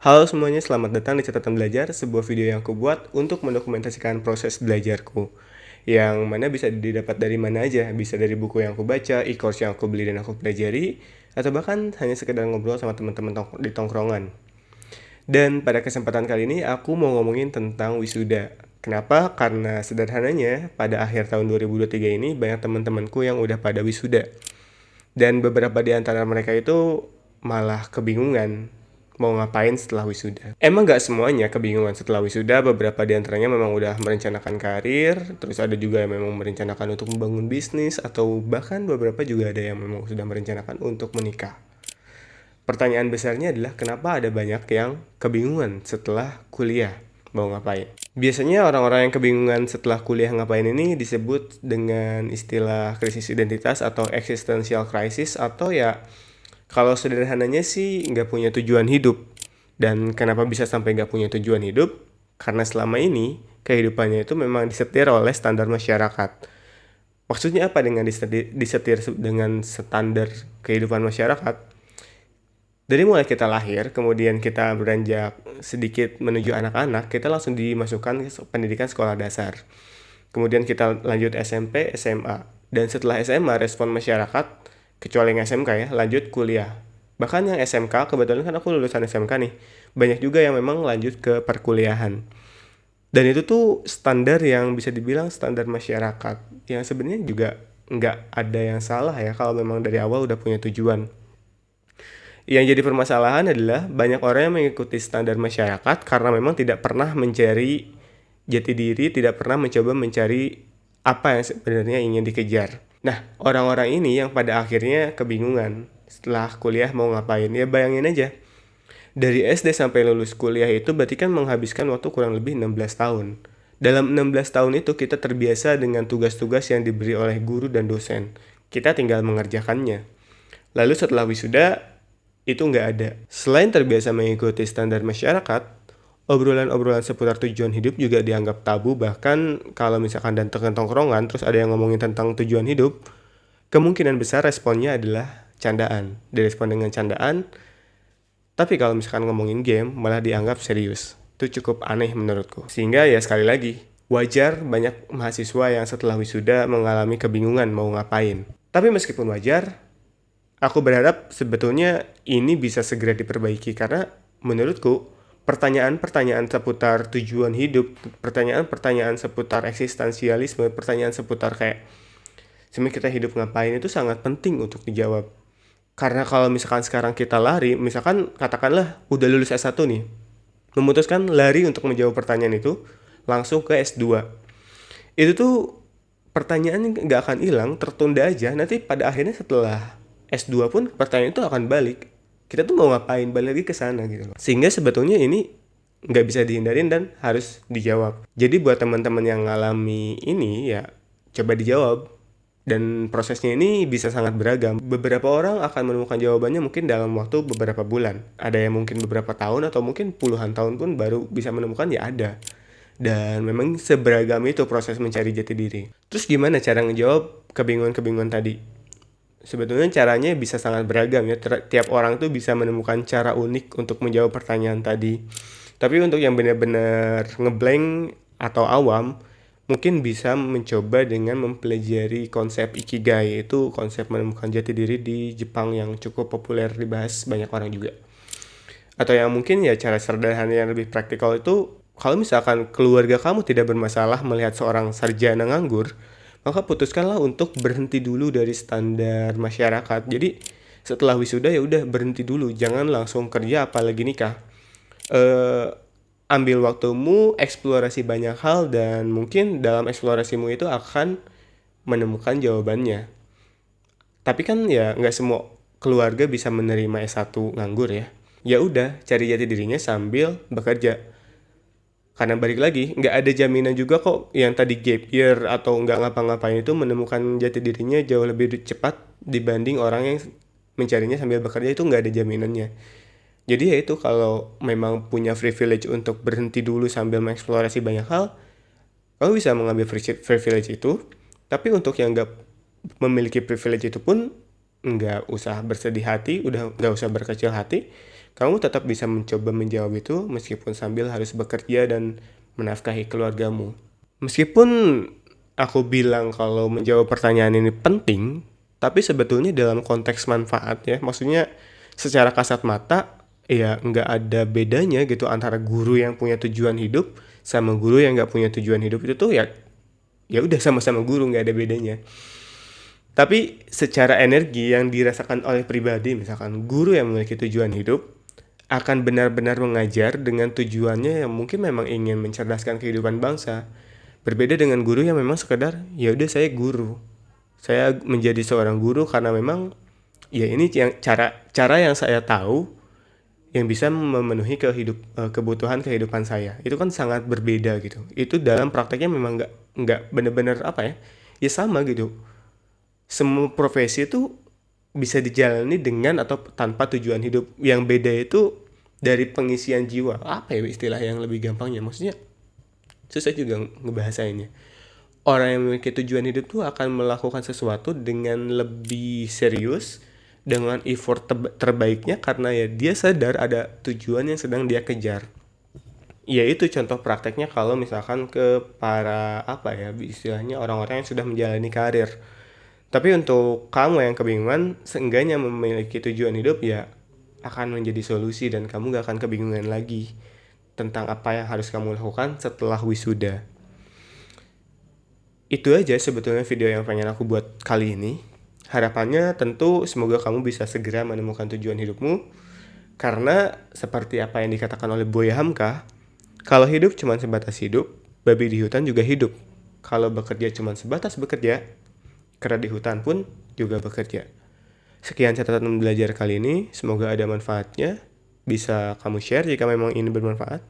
Halo semuanya, selamat datang di Catatan Belajar, sebuah video yang aku buat untuk mendokumentasikan proses belajarku. Yang mana bisa didapat dari mana aja, bisa dari buku yang aku baca, e-course yang aku beli dan aku pelajari, atau bahkan hanya sekedar ngobrol sama teman-teman di tongkrongan. Dan pada kesempatan kali ini aku mau ngomongin tentang wisuda. Kenapa? Karena sederhananya pada akhir tahun 2023 ini banyak teman-temanku yang udah pada wisuda. Dan beberapa di antara mereka itu malah kebingungan mau ngapain setelah wisuda. Emang gak semuanya kebingungan setelah wisuda, beberapa di antaranya memang udah merencanakan karir, terus ada juga yang memang merencanakan untuk membangun bisnis, atau bahkan beberapa juga ada yang memang sudah merencanakan untuk menikah. Pertanyaan besarnya adalah kenapa ada banyak yang kebingungan setelah kuliah mau ngapain. Biasanya orang-orang yang kebingungan setelah kuliah ngapain ini disebut dengan istilah krisis identitas atau existential crisis, atau ya kalau sederhananya sih nggak punya tujuan hidup. Dan kenapa bisa sampai nggak punya tujuan hidup? Karena selama ini kehidupannya itu memang disetir oleh standar masyarakat. Maksudnya apa dengan disetir dengan standar kehidupan masyarakat? Dari mulai kita lahir, kemudian kita beranjak sedikit menuju anak-anak, kita langsung dimasukkan ke pendidikan sekolah dasar. Kemudian kita lanjut SMP, SMA. Dan setelah SMA, respon masyarakat, kecuali yang SMK ya, lanjut kuliah. Bahkan yang SMK, kebetulan kan aku lulusan SMK nih, banyak juga yang memang lanjut ke perkuliahan. Dan itu tuh standar yang bisa dibilang standar masyarakat, yang sebenarnya juga nggak ada yang salah ya kalau memang dari awal udah punya tujuan. Yang jadi permasalahan adalah banyak orang yang mengikuti standar masyarakat karena memang tidak pernah mencari jati diri, tidak pernah mencoba mencari apa yang sebenarnya ingin dikejar. Nah, orang-orang ini yang pada akhirnya kebingungan setelah kuliah mau ngapain. Ya bayangin aja, dari SD sampai lulus kuliah itu berarti kan menghabiskan waktu kurang lebih 16 tahun. Dalam 16 tahun itu kita terbiasa dengan tugas-tugas yang diberi oleh guru dan dosen. Kita tinggal mengerjakannya. Lalu setelah wisuda, itu nggak ada. Selain terbiasa mengikuti standar masyarakat, obrolan-obrolan seputar tujuan hidup juga dianggap tabu. Bahkan kalau misalkan dan tongkrongan terus ada yang ngomongin tentang tujuan hidup, kemungkinan besar responnya adalah candaan. Direspon dengan candaan, tapi kalau misalkan ngomongin game malah dianggap serius. Itu cukup aneh menurutku. Sehingga ya sekali lagi, wajar banyak mahasiswa yang setelah wisuda mengalami kebingungan mau ngapain. Tapi meskipun wajar, aku berharap sebetulnya ini bisa segera diperbaiki karena menurutku pertanyaan-pertanyaan seputar tujuan hidup, pertanyaan-pertanyaan seputar eksistensialisme, pertanyaan seputar kayak sebenarnya kita hidup ngapain itu sangat penting untuk dijawab. Karena kalau misalkan sekarang kita lari, misalkan katakanlah udah lulus S1 nih, memutuskan lari untuk menjawab pertanyaan itu, langsung ke S2. Itu tuh pertanyaan nggak akan hilang, tertunda aja, nanti pada akhirnya setelah S2 pun pertanyaan itu akan balik. Kita tuh mau ngapain, balik lagi ke sana gitu loh. Sehingga sebetulnya ini nggak bisa dihindarin dan harus dijawab. Jadi buat teman-teman yang ngalami ini ya coba dijawab. Dan prosesnya ini bisa sangat beragam. Beberapa orang akan menemukan jawabannya mungkin dalam waktu beberapa bulan. Ada yang mungkin beberapa tahun atau mungkin puluhan tahun pun baru bisa menemukan, ya ada. Dan memang seberagam itu proses mencari jati diri. Terus gimana cara ngejawab kebingungan-kebingungan tadi? Sebetulnya caranya bisa sangat beragam ya. Tiap orang tuh bisa menemukan cara unik untuk menjawab pertanyaan tadi. Tapi untuk yang benar-benar ngeblank atau awam, mungkin bisa mencoba dengan mempelajari konsep Ikigai. Itu konsep menemukan jati diri di Jepang yang cukup populer dibahas banyak orang juga. Atau yang mungkin ya cara sederhana yang lebih praktikal itu, kalau misalkan keluarga kamu tidak bermasalah melihat seorang sarjana nganggur, maka putuskanlah untuk berhenti dulu dari standar masyarakat. Jadi setelah wisuda ya udah berhenti dulu, jangan langsung kerja apalagi nikah. Ambil waktumu, eksplorasi banyak hal, dan mungkin dalam eksplorasimu itu akan menemukan jawabannya. Tapi kan ya nggak semua keluarga bisa menerima S1 nganggur ya. Ya udah, cari jati dirinya sambil bekerja. Karena balik lagi, nggak ada jaminan juga kok yang tadi gap year atau nggak ngapa-ngapain itu menemukan jati dirinya jauh lebih cepat dibanding orang yang mencarinya sambil bekerja, itu nggak ada jaminannya. Jadi ya itu, kalau memang punya privilege untuk berhenti dulu sambil mengeksplorasi banyak hal, kamu bisa mengambil privilege itu. Tapi untuk yang nggak memiliki privilege itu pun nggak usah bersedih hati, udah nggak usah berkecil hati. kamu tetap bisa mencoba menjawab itu meskipun sambil harus bekerja dan menafkahi keluargamu. Meskipun aku bilang kalau menjawab pertanyaan ini penting, tapi sebetulnya dalam konteks manfaat ya, maksudnya secara kasat mata ya nggak ada bedanya gitu antara guru yang punya tujuan hidup sama guru yang nggak punya tujuan hidup. Itu tuh ya udah sama-sama guru, nggak ada bedanya. Tapi secara energi yang dirasakan oleh pribadi, misalkan guru yang memiliki tujuan hidup akan benar-benar mengajar dengan tujuannya yang mungkin memang ingin mencerdaskan kehidupan bangsa. Berbeda dengan guru yang memang sekedar ya udah saya guru. Saya menjadi seorang guru karena memang ya ini yang cara yang saya tahu yang bisa memenuhi kebutuhan kehidupan saya. Itu kan sangat berbeda gitu. Itu dalam prakteknya memang nggak benar-benar apa ya? Ya sama gitu. Semua profesi itu bisa dijalani dengan atau tanpa tujuan hidup. Yang beda itu dari pengisian jiwa. Apa ya istilah yang lebih gampangnya? Maksudnya susah juga ngebahasainnya. Orang yang memiliki tujuan hidup tuh akan melakukan sesuatu dengan lebih serius, dengan effort terbaiknya karena ya dia sadar ada tujuan yang sedang dia kejar. Ya itu contoh prakteknya kalau misalkan ke para apa ya istilahnya orang-orang yang sudah menjalani karir. Tapi untuk kamu yang kebingungan, seenggaknya memiliki tujuan hidup ya akan menjadi solusi dan kamu gak akan kebingungan lagi tentang apa yang harus kamu lakukan setelah wisuda. Itu aja sebetulnya video yang pengen aku buat kali ini. Harapannya tentu semoga kamu bisa segera menemukan tujuan hidupmu. Karena seperti apa yang dikatakan oleh Buya Hamka, kalau hidup cuma sebatas hidup, babi di hutan juga hidup. Kalau bekerja cuma sebatas bekerja, kera di hutan pun juga bekerja. Sekian catatan belajar kali ini, semoga ada manfaatnya. Bisa kamu share jika memang ini bermanfaat.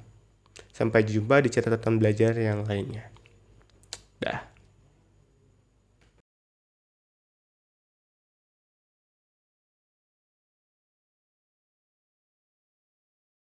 Sampai jumpa di catatan belajar yang lainnya. Dah.